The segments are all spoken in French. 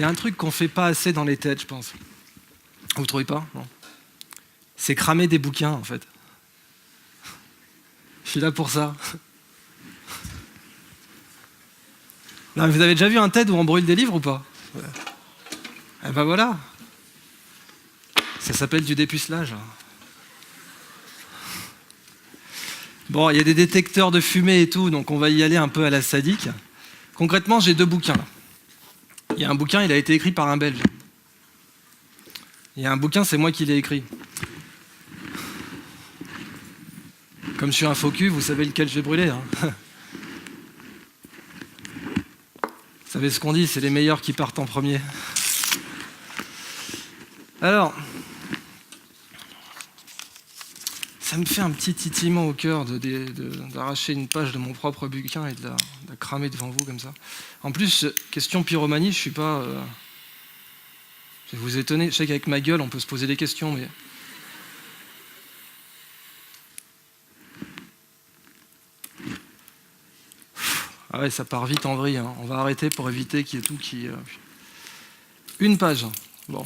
y a un truc qu'on fait pas assez dans les têtes, je pense. Vous trouvez pas? Non. C'est cramer des bouquins, en fait. Je suis là pour ça. Non, vous avez déjà vu un TED où on brûle des livres ou pas? Eh ben voilà. Ça s'appelle du dépucelage. Bon, il y a des détecteurs de fumée et tout, donc on va y aller un peu à la sadique. Concrètement, j'ai 2 bouquins. Il y a un bouquin, il a été écrit par un Belge. Il y a un bouquin, c'est moi qui l'ai écrit. Comme je suis un faux cul, vous savez lequel je vais brûler. Hein. Vous savez ce qu'on dit, c'est les meilleurs qui partent en premier. Alors, ça me fait un petit titillement au cœur d'arracher une page de mon propre bouquin et de la cramer devant vous comme ça. En plus, question pyromanie, je suis pas... je vais vous étonner, je sais qu'avec ma gueule, on peut se poser des questions, mais... Ah ouais, ça part vite en vrille, hein. On va arrêter pour éviter qu'il y ait tout qui... Une page, bon.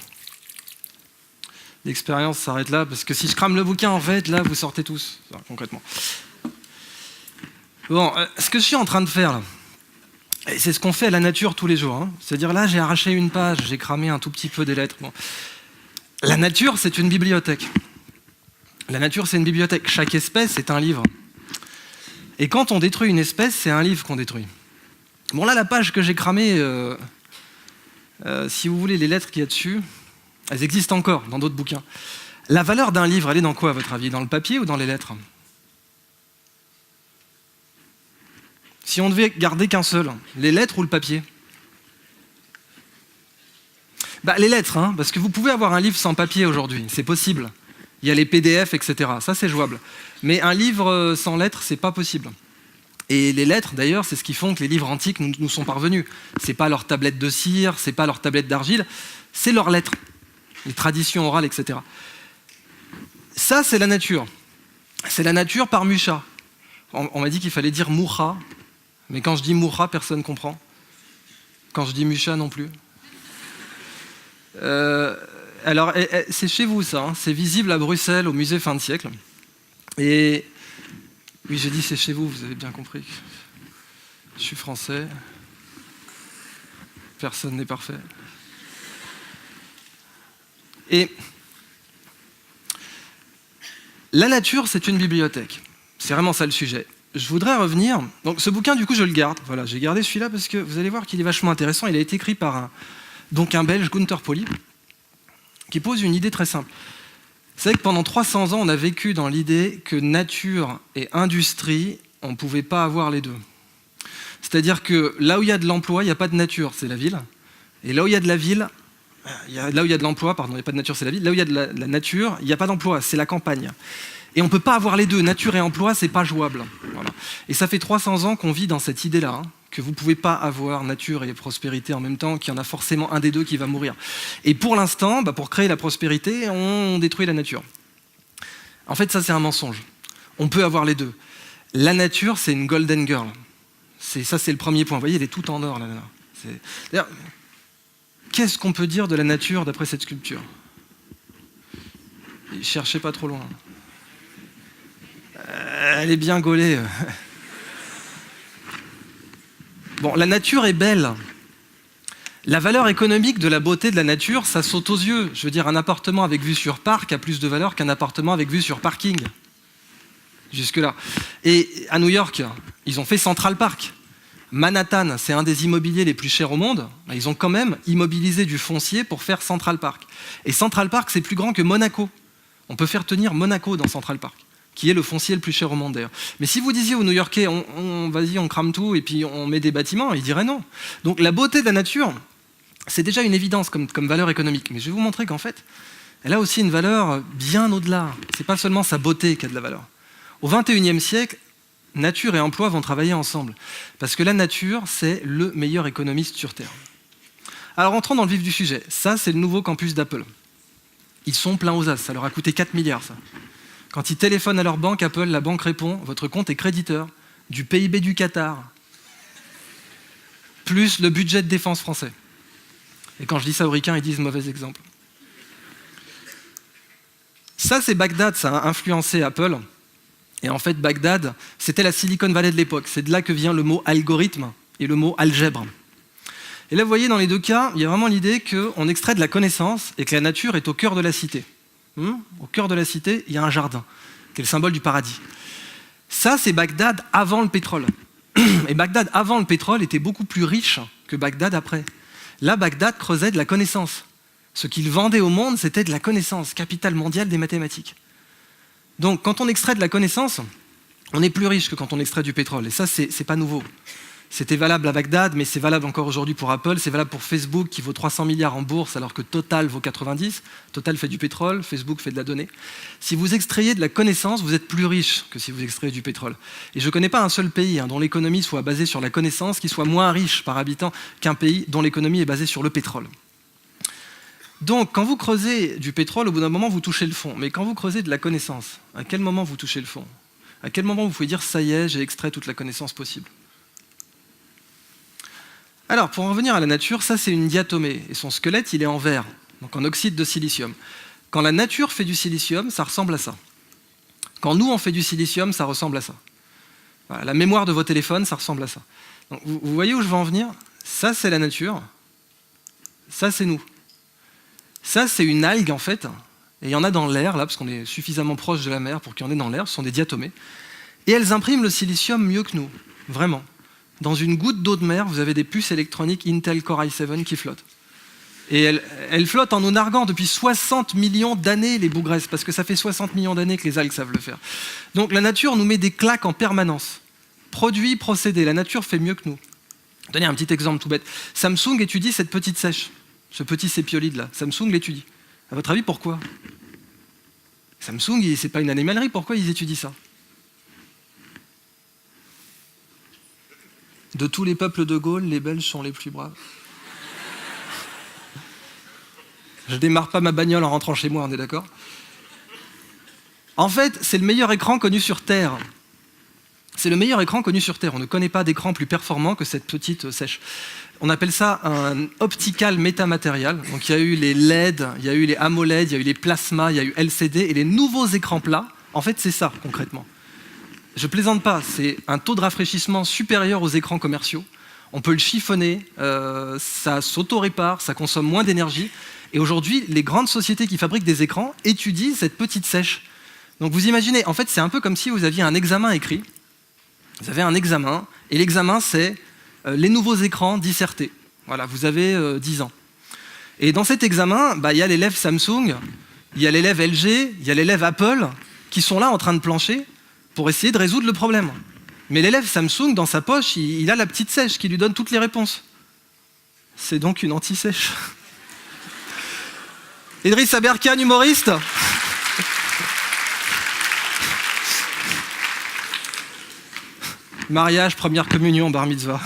L'expérience s'arrête là, parce que si je crame le bouquin, en fait, là, vous sortez tous, enfin, concrètement. Bon, ce que je suis en train de faire, là, et c'est ce qu'on fait à la nature tous les jours, hein. C'est-à-dire là, j'ai arraché une page, j'ai cramé un tout petit peu des lettres. Bon. La nature, c'est une bibliothèque. La nature, c'est une bibliothèque. Chaque espèce est un livre. Et quand on détruit une espèce, c'est un livre qu'on détruit. Bon, là, la page que j'ai cramée, si vous voulez, les lettres qu'il y a dessus, elles existent encore dans d'autres bouquins. La valeur d'un livre, elle est dans quoi, à votre avis? Dans le papier ou dans les lettres? Si on devait garder qu'un seul, les lettres ou le papier? Bah, les lettres, hein, parce que vous pouvez avoir un livre sans papier aujourd'hui, c'est possible. Il y a les PDF, etc. Ça, c'est jouable. Mais un livre sans lettres, c'est pas possible. Et les lettres, d'ailleurs, c'est ce qui font que les livres antiques nous sont parvenus. C'est pas leur tablette de cire, c'est pas leur tablette d'argile, c'est leurs lettres, les traditions orales, etc. Ça, c'est la nature. C'est la nature par Mucha. On m'a dit qu'il fallait dire Moucha, mais quand je dis Moucha, personne ne comprend. Quand je dis Mucha, non plus. Alors, c'est chez vous, ça. Hein. C'est visible à Bruxelles, au musée Fin de siècle. Et oui, j'ai dit c'est chez vous, vous avez bien compris. Je suis français. Personne n'est parfait. Et la nature, c'est une bibliothèque. C'est vraiment ça le sujet. Je voudrais revenir... Donc ce bouquin, du coup, je le garde. Voilà, j'ai gardé celui-là parce que vous allez voir qu'il est vachement intéressant. Il a été écrit par un Belge, Gunther Pauli, qui pose une idée très simple. Vous savez que pendant 300 ans, on a vécu dans l'idée que nature et industrie, on ne pouvait pas avoir les deux. C'est-à-dire que là où il y a de l'emploi, il n'y a pas de nature, c'est la ville. Et là où il y a de la ville... Là où il y a de l'emploi, pardon, il n'y a pas de nature, c'est la ville. Là où il y a de la nature, il n'y a pas d'emploi, c'est la campagne. Et on ne peut pas avoir les deux, nature et emploi, c'est pas jouable. Voilà. Et ça fait 300 ans qu'on vit dans cette idée-là, hein, que vous ne pouvez pas avoir nature et prospérité en même temps, qu'il y en a forcément un des deux qui va mourir. Et pour l'instant, pour créer la prospérité, on détruit la nature. En fait, ça, c'est un mensonge. On peut avoir les deux. La nature, c'est une golden girl. Ça, c'est le premier point. Vous voyez, elle est toute en or, là. D'ailleurs, qu'est-ce qu'on peut dire de la nature d'après cette sculpture? Cherchez pas trop loin. Elle est bien gaulée. Bon, la nature est belle. La valeur économique de la beauté de la nature, ça saute aux yeux. Je veux dire, un appartement avec vue sur parc a plus de valeur qu'un appartement avec vue sur parking. Jusque-là. Et à New York, ils ont fait Central Park. Manhattan, c'est un des immobiliers les plus chers au monde. Ils ont quand même immobilisé du foncier pour faire Central Park. Et Central Park, c'est plus grand que Monaco. On peut faire tenir Monaco dans Central Park, qui est le foncier le plus cher au monde d'ailleurs. Mais si vous disiez aux New-Yorkais, vas-y, on crame tout et puis on met des bâtiments, ils diraient non. Donc la beauté de la nature, c'est déjà une évidence comme valeur économique. Mais je vais vous montrer qu'en fait, elle a aussi une valeur bien au-delà. C'est pas seulement sa beauté qui a de la valeur. Au XXIe siècle, nature et emploi vont travailler ensemble. Parce que la nature, c'est le meilleur économiste sur Terre. Alors entrons dans le vif du sujet. Ça, c'est le nouveau campus d'Apple. Ils sont pleins aux as. Ça leur a coûté 4 milliards, ça. Quand ils téléphonent à leur banque, Apple, la banque répond « Votre compte est créditeur du PIB du Qatar, plus le budget de défense français. » Et quand je dis ça aux ricains, ils disent mauvais exemple. Ça, c'est Bagdad, ça a influencé Apple. Et en fait, Bagdad, c'était la Silicon Valley de l'époque. C'est de là que vient le mot algorithme et le mot algèbre. Et là, vous voyez, dans les deux cas, il y a vraiment l'idée qu'on extrait de la connaissance et que la nature est au cœur de la cité. Au cœur de la cité, il y a un jardin, qui est le symbole du paradis. Ça, c'est Bagdad avant le pétrole. Et Bagdad avant le pétrole était beaucoup plus riche que Bagdad après. Là, Bagdad creusait de la connaissance. Ce qu'il vendait au monde, c'était de la connaissance, capitale mondiale des mathématiques. Donc, quand on extrait de la connaissance, on est plus riche que quand on extrait du pétrole. Et ça, c'est pas nouveau. C'était valable à Bagdad, mais c'est valable encore aujourd'hui pour Apple, c'est valable pour Facebook qui vaut 300 milliards en bourse alors que Total vaut 90. Total fait du pétrole, Facebook fait de la donnée. Si vous extrayez de la connaissance, vous êtes plus riche que si vous extrayez du pétrole. Et je ne connais pas un seul pays dont l'économie soit basée sur la connaissance qui soit moins riche par habitant qu'un pays dont l'économie est basée sur le pétrole. Donc, quand vous creusez du pétrole, au bout d'un moment, vous touchez le fond. Mais quand vous creusez de la connaissance, à quel moment vous touchez le fond? À quel moment vous pouvez dire « ça y est, j'ai extrait toute la connaissance possible » ? Alors, pour en revenir à la nature, ça c'est une diatomée, et son squelette il est en verre, donc en oxyde de silicium. Quand la nature fait du silicium, ça ressemble à ça. Quand nous on fait du silicium, ça ressemble à ça. Voilà, la mémoire de vos téléphones, ça ressemble à ça. Donc, vous voyez où je veux en venir? Ça c'est la nature, ça c'est nous. Ça c'est une algue en fait, et il y en a dans l'air là, parce qu'on est suffisamment proche de la mer pour qu'il y en ait dans l'air, ce sont des diatomées, et elles impriment le silicium mieux que nous, vraiment. Dans une goutte d'eau de mer, vous avez des puces électroniques Intel Core i7 qui flottent. Et elles flottent en nous narguant depuis 60 millions d'années, les bougresses, parce que ça fait 60 millions d'années que les algues savent le faire. Donc la nature nous met des claques en permanence. Produits, procédés, la nature fait mieux que nous. Je vais donner un petit exemple tout bête. Samsung étudie cette petite sèche, ce petit sépiolide-là. Samsung l'étudie. À votre avis, pourquoi? Samsung, c'est pas une animalerie, pourquoi ils étudient ça? De tous les peuples de Gaulle, les Belges sont les plus braves. Je démarre pas ma bagnole en rentrant chez moi, on est d'accord? En fait, c'est le meilleur écran connu sur Terre. C'est le meilleur écran connu sur Terre. On ne connaît pas d'écran plus performant que cette petite sèche. On appelle ça un optical métamaterial. Donc il y a eu les LED, il y a eu les AMOLED, il y a eu les plasma, il y a eu LCD, et les nouveaux écrans plats, en fait c'est ça concrètement. Je plaisante pas, c'est un taux de rafraîchissement supérieur aux écrans commerciaux. On peut le chiffonner, ça s'auto-répare, ça consomme moins d'énergie. Et aujourd'hui, les grandes sociétés qui fabriquent des écrans étudient cette petite sèche. Donc vous imaginez, en fait, c'est un peu comme si vous aviez un examen écrit. Vous avez un examen, et l'examen, c'est les nouveaux écrans dissertés. Voilà, vous avez 10 ans. Et dans cet examen, il y a l'élève Samsung, il y a l'élève LG, il y a l'élève Apple, qui sont là en train de plancher pour essayer de résoudre le problème. Mais l'élève Samsung, dans sa poche, il a la petite sèche qui lui donne toutes les réponses. C'est donc une anti-sèche. Idriss Aberkan, humoriste. Mariage, première communion, bar mitzvah.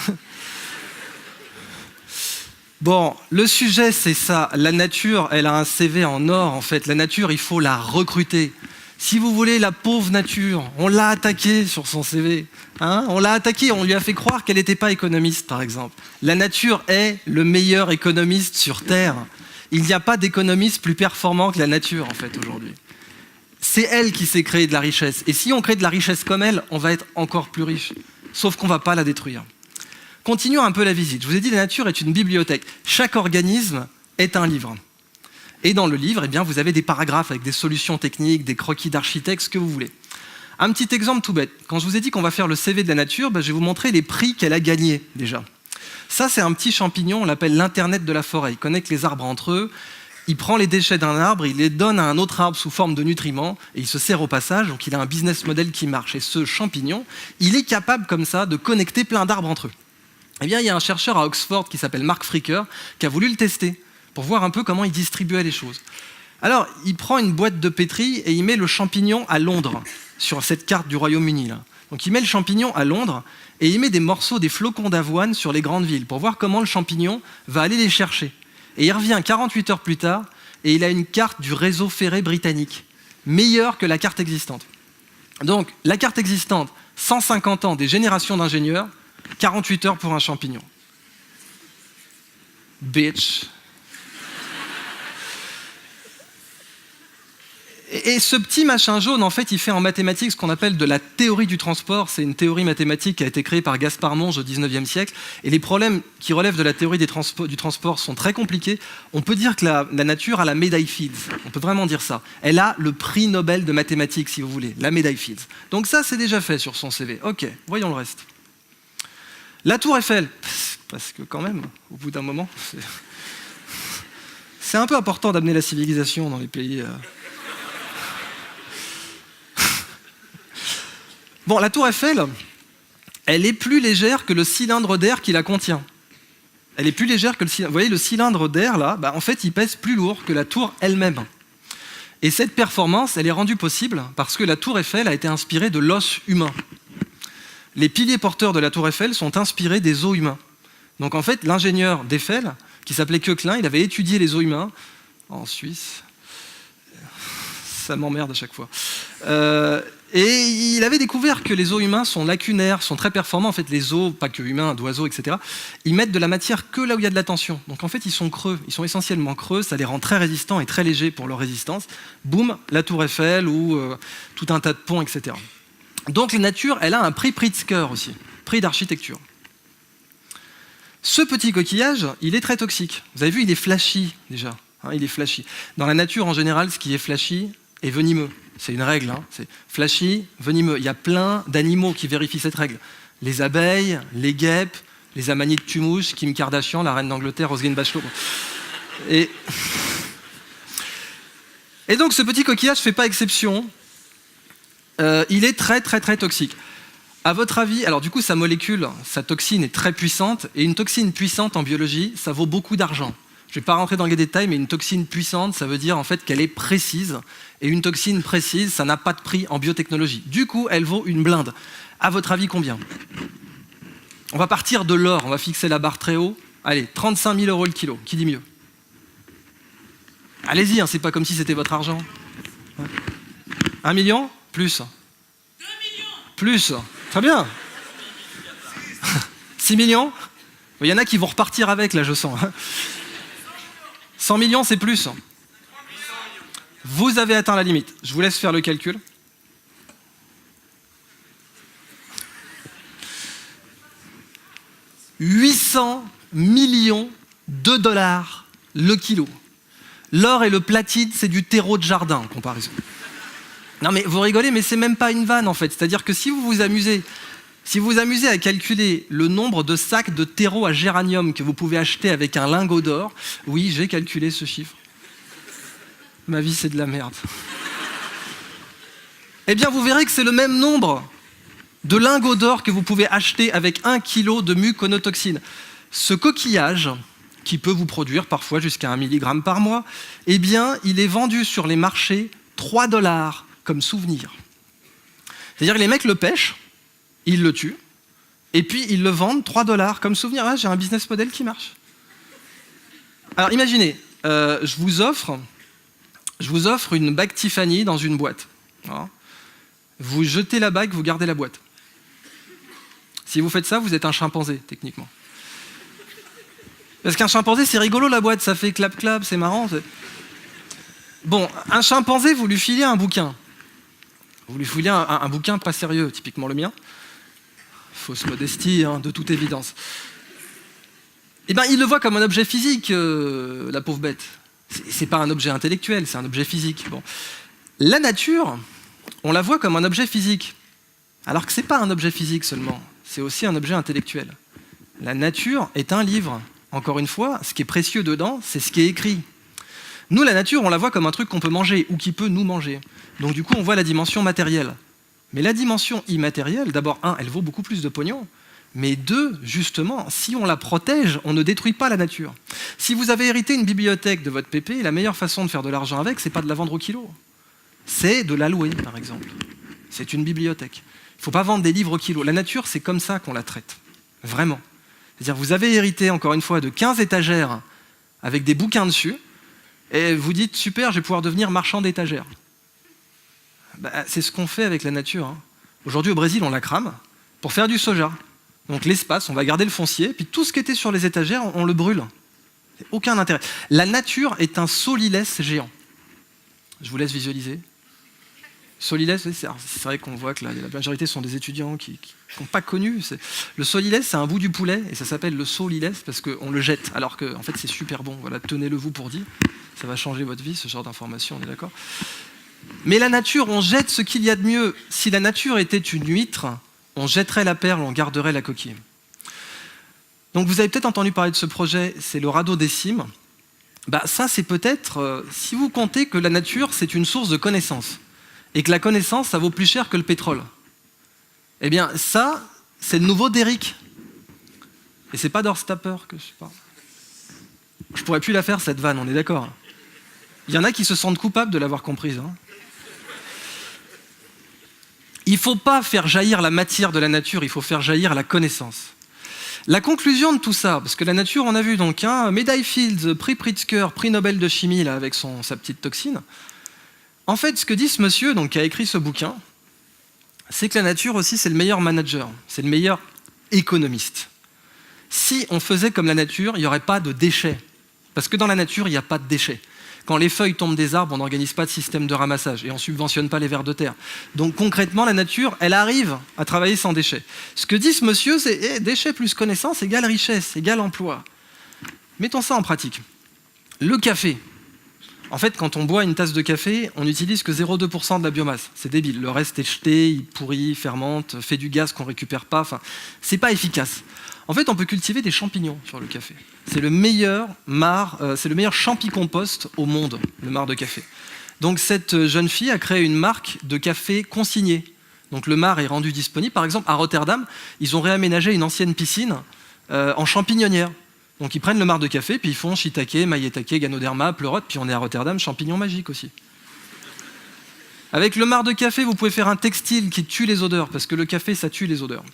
Bon, le sujet, c'est ça. La nature, elle a un CV en or, en fait. La nature, il faut la recruter. Si vous voulez, la pauvre nature, on l'a attaquée sur son CV. On l'a attaquée, on lui a fait croire qu'elle n'était pas économiste, par exemple. La nature est le meilleur économiste sur Terre. Il n'y a pas d'économiste plus performant que la nature, en fait, aujourd'hui. C'est elle qui sait créer de la richesse. Et si on crée de la richesse comme elle, on va être encore plus riche. Sauf qu'on ne va pas la détruire. Continuons un peu la visite. Je vous ai dit, la nature est une bibliothèque. Chaque organisme est un livre. Et dans le livre, eh bien, vous avez des paragraphes avec des solutions techniques, des croquis d'architectes, ce que vous voulez. Un petit exemple tout bête. Quand je vous ai dit qu'on va faire le CV de la nature, je vais vous montrer les prix qu'elle a gagnés déjà. Ça, c'est un petit champignon, on l'appelle l'Internet de la forêt. Il connecte les arbres entre eux, il prend les déchets d'un arbre, il les donne à un autre arbre sous forme de nutriments, et il se sert au passage, donc il a un business model qui marche. Et ce champignon, il est capable comme ça de connecter plein d'arbres entre eux. Eh bien, il y a un chercheur à Oxford qui s'appelle Mark Fricker, qui a voulu le tester, pour voir un peu comment il distribuait les choses. Alors, il prend une boîte de pétri et il met le champignon à Londres, sur cette carte du Royaume-Uni, là. Donc il met le champignon à Londres et il met des morceaux, des flocons d'avoine sur les grandes villes, pour voir comment le champignon va aller les chercher. Et il revient 48 heures plus tard et il a une carte du réseau ferré britannique, meilleure que la carte existante. Donc, la carte existante, 150 ans, des générations d'ingénieurs, 48 heures pour un champignon. Bitch. Et ce petit machin jaune, en fait, il fait en mathématiques ce qu'on appelle de la théorie du transport. C'est une théorie mathématique qui a été créée par Gaspard Monge au 19e siècle. Et les problèmes qui relèvent de la théorie du transport sont très compliqués. On peut dire que la nature a la médaille Fields. On peut vraiment dire ça. Elle a le prix Nobel de mathématiques, si vous voulez, la médaille Fields. Donc ça, c'est déjà fait sur son CV. Ok, voyons le reste. La Tour Eiffel. Parce que quand même, au bout d'un moment, c'est un peu important d'amener la civilisation dans les pays... Bon, la Tour Eiffel, elle est plus légère que le cylindre d'air qui la contient. Elle est plus légère que le cylindre. Vous voyez, le cylindre d'air, là, en fait, il pèse plus lourd que la tour elle-même. Et cette performance, elle est rendue possible parce que la Tour Eiffel a été inspirée de l'os humain. Les piliers porteurs de la Tour Eiffel sont inspirés des os humains. Donc, en fait, l'ingénieur d'Eiffel, qui s'appelait Koechlin, il avait étudié les os humains en Suisse. Ça m'emmerde à chaque fois. Et il avait découvert que les os humains sont lacunaires, sont très performants. En fait, les os, pas que humains, d'oiseaux, etc., ils mettent de la matière que là où il y a de la tension. Donc en fait, ils sont creux, ils sont essentiellement creux, ça les rend très résistants et très légers pour leur résistance. Boum, la Tour Eiffel ou tout un tas de ponts, etc. Donc la nature, elle a un prix Pritzker aussi, prix d'architecture. Ce petit coquillage, il est très toxique. Vous avez vu, il est flashy déjà. Hein, il est flashy. Dans la nature, en général, ce qui est flashy est venimeux. C'est une règle, hein. C'est flashy, venimeux. Il y a plein d'animaux qui vérifient cette règle. Les abeilles, les guêpes, les amanites tumouches, Kim Kardashian, la reine d'Angleterre, Roselyne Bachelot. Et donc ce petit coquillage ne fait pas exception. Il est très très très toxique. À votre avis, alors du coup sa molécule, sa toxine est très puissante, et une toxine puissante en biologie, ça vaut beaucoup d'argent. Je ne vais pas rentrer dans les détails, mais une toxine puissante, ça veut dire en fait qu'elle est précise. Et une toxine précise, ça n'a pas de prix en biotechnologie. Du coup, elle vaut une blinde. À votre avis, combien? On va partir de l'or, on va fixer la barre très haut. Allez, 35 000 € le kilo. Qui dit mieux? Allez-y, hein, c'est pas comme si c'était votre argent. 1 million? Plus. 2 millions? Plus. Très bien. 6 millions? Il y en a qui vont repartir avec, là, je sens. 100 millions, c'est plus. Vous avez atteint la limite. Je vous laisse faire le calcul. « 800 millions de dollars le kilo. L'or et le platine, c'est du terreau de jardin, en comparaison. Non mais vous rigolez, mais c'est même pas une vanne, en fait. C'est-à-dire que si vous vous amusez à calculer le nombre de sacs de terreau à géranium que vous pouvez acheter avec un lingot d'or, oui, j'ai calculé ce chiffre. Ma vie, c'est de la merde. Eh bien, vous verrez que c'est le même nombre de lingots d'or que vous pouvez acheter avec 1 kg de muconotoxine. Ce coquillage, qui peut vous produire parfois jusqu'à 1 mg par mois, eh bien, il est vendu sur les marchés 3 $ comme souvenir. C'est-à-dire que les mecs le pêchent, ils le tuent, et puis ils le vendent 3 $ comme souvenir. Ah, j'ai un business model qui marche. Alors imaginez, je vous offre une bague Tiffany dans une boîte. Voilà. Vous jetez la bague, vous gardez la boîte. Si vous faites ça, vous êtes un chimpanzé, techniquement. Parce qu'un chimpanzé, c'est rigolo la boîte, ça fait clap-clap, c'est marrant. Bon, un chimpanzé, vous lui filez un bouquin. Vous lui filez un bouquin pas sérieux, typiquement le mien. Fausse modestie, hein, de toute évidence. Eh bien, il le voit comme un objet physique, la pauvre bête. C'est pas un objet intellectuel, c'est un objet physique. Bon. La nature, on la voit comme un objet physique. Alors que c'est pas un objet physique seulement, c'est aussi un objet intellectuel. La nature est un livre. Encore une fois, ce qui est précieux dedans, c'est ce qui est écrit. Nous, la nature, on la voit comme un truc qu'on peut manger ou qui peut nous manger. Donc du coup, on voit la dimension matérielle. Mais la dimension immatérielle, d'abord, un, elle vaut beaucoup plus de pognon. Mais deux, justement, si on la protège, on ne détruit pas la nature. Si vous avez hérité une bibliothèque de votre pépé, la meilleure façon de faire de l'argent avec, c'est pas de la vendre au kilo. C'est de la louer, par exemple. C'est une bibliothèque. Il ne faut pas vendre des livres au kilo. La nature, c'est comme ça qu'on la traite. Vraiment. C'est-à-dire, vous avez hérité, encore une fois, de 15 étagères avec des bouquins dessus, et vous dites, super, je vais pouvoir devenir marchand d'étagères. Bah, c'est ce qu'on fait avec la nature. Hein. Aujourd'hui, au Brésil, on la crame pour faire du soja. Donc l'espace, on va garder le foncier, puis tout ce qui était sur les étagères, on le brûle. Aucun intérêt. La nature est un solilès géant. Je vous laisse visualiser. Solilès, c'est vrai qu'on voit que la majorité sont des étudiants qui n'ont pas connu. Le solilès, c'est un bout du poulet, et ça s'appelle le solilès parce qu'on le jette, alors que en fait, c'est super bon. Voilà, tenez-le vous pour dire. Ça va changer votre vie, ce genre d'information, on est d'accord? Mais la nature, on jette ce qu'il y a de mieux. Si la nature était une huître, on jetterait la perle, on garderait la coquille. Donc vous avez peut-être entendu parler de ce projet, c'est le radeau des cimes. Ça, c'est peut-être, si vous comptez que la nature, c'est une source de connaissances, et que la connaissance, ça vaut plus cher que le pétrole. Eh bien, ça, c'est le nouveau Derrick. Et c'est pas d'Horstapper que je parle. Je pourrais plus la faire, cette vanne, on est d'accord. Il y en a qui se sentent coupables de l'avoir comprise. Hein. Il ne faut pas faire jaillir la matière de la nature, il faut faire jaillir la connaissance. La conclusion de tout ça, parce que la nature, on a vu donc, médaille Fields, prix Pritzker, prix Nobel de chimie là, avec sa petite toxine. En fait, ce que dit ce monsieur donc, qui a écrit ce bouquin, c'est que la nature aussi, c'est le meilleur manager, c'est le meilleur économiste. Si on faisait comme la nature, il n'y aurait pas de déchets. Parce que dans la nature, il n'y a pas de déchets. Quand les feuilles tombent des arbres, on n'organise pas de système de ramassage et on ne subventionne pas les vers de terre. Donc concrètement, la nature, elle arrive à travailler sans déchets. Ce que dit ce monsieur, c'est déchets plus connaissance égale richesse, égale emploi. Mettons ça en pratique. Le café. En fait, quand on boit une tasse de café, on n'utilise que 0,2% de la biomasse. C'est débile. Le reste est jeté, il pourrit, fermente, fait du gaz qu'on ne récupère pas. Enfin, c'est pas efficace. En fait, on peut cultiver des champignons sur le café. C'est le meilleur champi-compost au monde, le marc de café. Donc cette jeune fille a créé une marque de café consigné. Donc le marc est rendu disponible. Par exemple, à Rotterdam, ils ont réaménagé une ancienne piscine en champignonnière. Donc ils prennent le marc de café, puis ils font shiitake, maïetake, ganoderma, pleurote, puis on est à Rotterdam, champignons magiques aussi. Avec le marc de café, vous pouvez faire un textile qui tue les odeurs, parce que le café, ça tue les odeurs.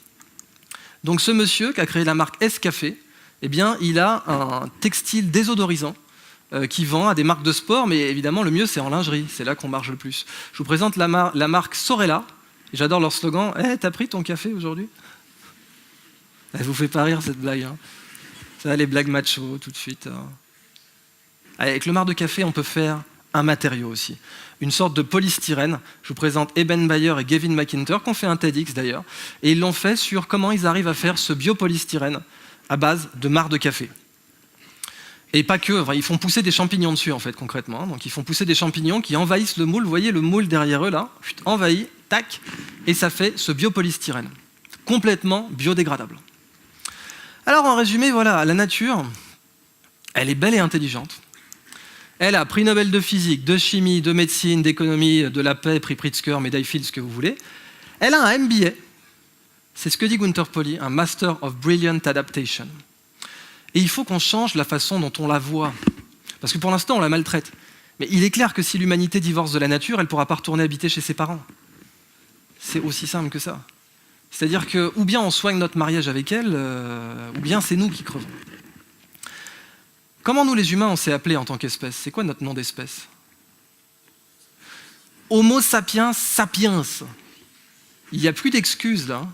Donc ce monsieur qui a créé la marque S-Café, eh bien, il a un textile désodorisant qui vend à des marques de sport, mais évidemment, le mieux, c'est en lingerie. C'est là qu'on marche le plus. Je vous présente la marque Sorella, et j'adore leur slogan. « Hey, t'as pris ton café aujourd'hui ?» Elle vous fait pas rire, cette blague. Hein. Ça, les blagues macho, tout de suite. Hein. Avec le marc de café, on peut faire un matériau aussi. Une sorte de polystyrène. Je vous présente Eben Bayer et Gavin McIntyre, qui ont fait un TEDx d'ailleurs, et ils l'ont fait sur comment ils arrivent à faire ce biopolystyrène à base de marc de café. Et pas que, enfin, ils font pousser des champignons dessus en fait, concrètement. Donc ils font pousser des champignons qui envahissent le moule. Vous voyez le moule derrière eux là, envahi, tac, et ça fait ce biopolystyrène, complètement biodégradable. Alors en résumé, voilà, la nature, elle est belle et intelligente. Elle a prix Nobel de physique, de chimie, de médecine, d'économie, de la paix, prix Pritzker, médaille Fields, ce que vous voulez. Elle a un MBA, c'est ce que dit Gunther Pauli, un Master of Brilliant Adaptation. Et il faut qu'on change la façon dont on la voit. Parce que pour l'instant, on la maltraite. Mais il est clair que si l'humanité divorce de la nature, elle ne pourra pas retourner habiter chez ses parents. C'est aussi simple que ça. C'est-à-dire que, ou bien on soigne notre mariage avec elle, ou bien c'est nous qui crevons. Comment nous, les humains, on s'est appelés en tant qu'espèce? C'est quoi notre nom d'espèce? Homo sapiens sapiens. Il n'y a plus d'excuses, là.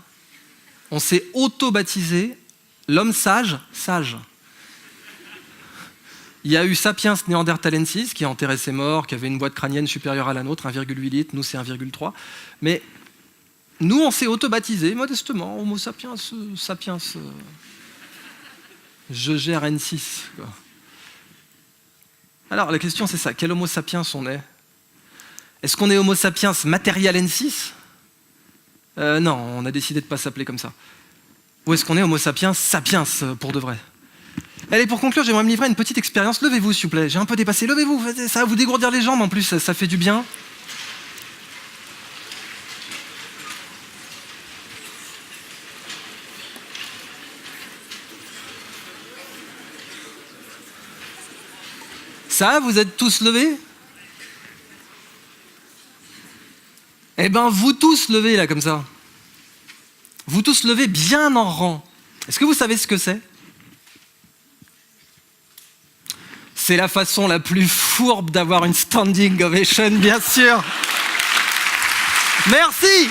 On s'est auto-baptisé l'homme sage, sage. Il y a eu Sapiens neanderthalensis, qui a enterré ses morts, qui avait une boîte crânienne supérieure à la nôtre, 1,8 litre, nous c'est 1,3. Mais nous, on s'est auto-baptisé, modestement, Homo sapiens, sapiens. Je gère N6, quoi. Alors, la question, c'est ça. Quel Homo sapiens on est? Est-ce qu'on est Homo sapiens materialensis? Non, on a décidé de ne pas s'appeler comme ça. Ou est-ce qu'on est Homo sapiens sapiens, pour de vrai? Allez, pour conclure, j'aimerais me livrer à une petite expérience. Levez-vous, s'il vous plaît. J'ai un peu dépassé. Levez-vous, ça va vous dégourdir les jambes, en plus, ça fait du bien. Ça, vous êtes tous levés? Eh bien, vous tous levez, là, comme ça. Vous tous levez bien en rang. Est-ce que vous savez ce que c'est? C'est la façon la plus fourbe d'avoir une standing ovation, bien sûr. Merci.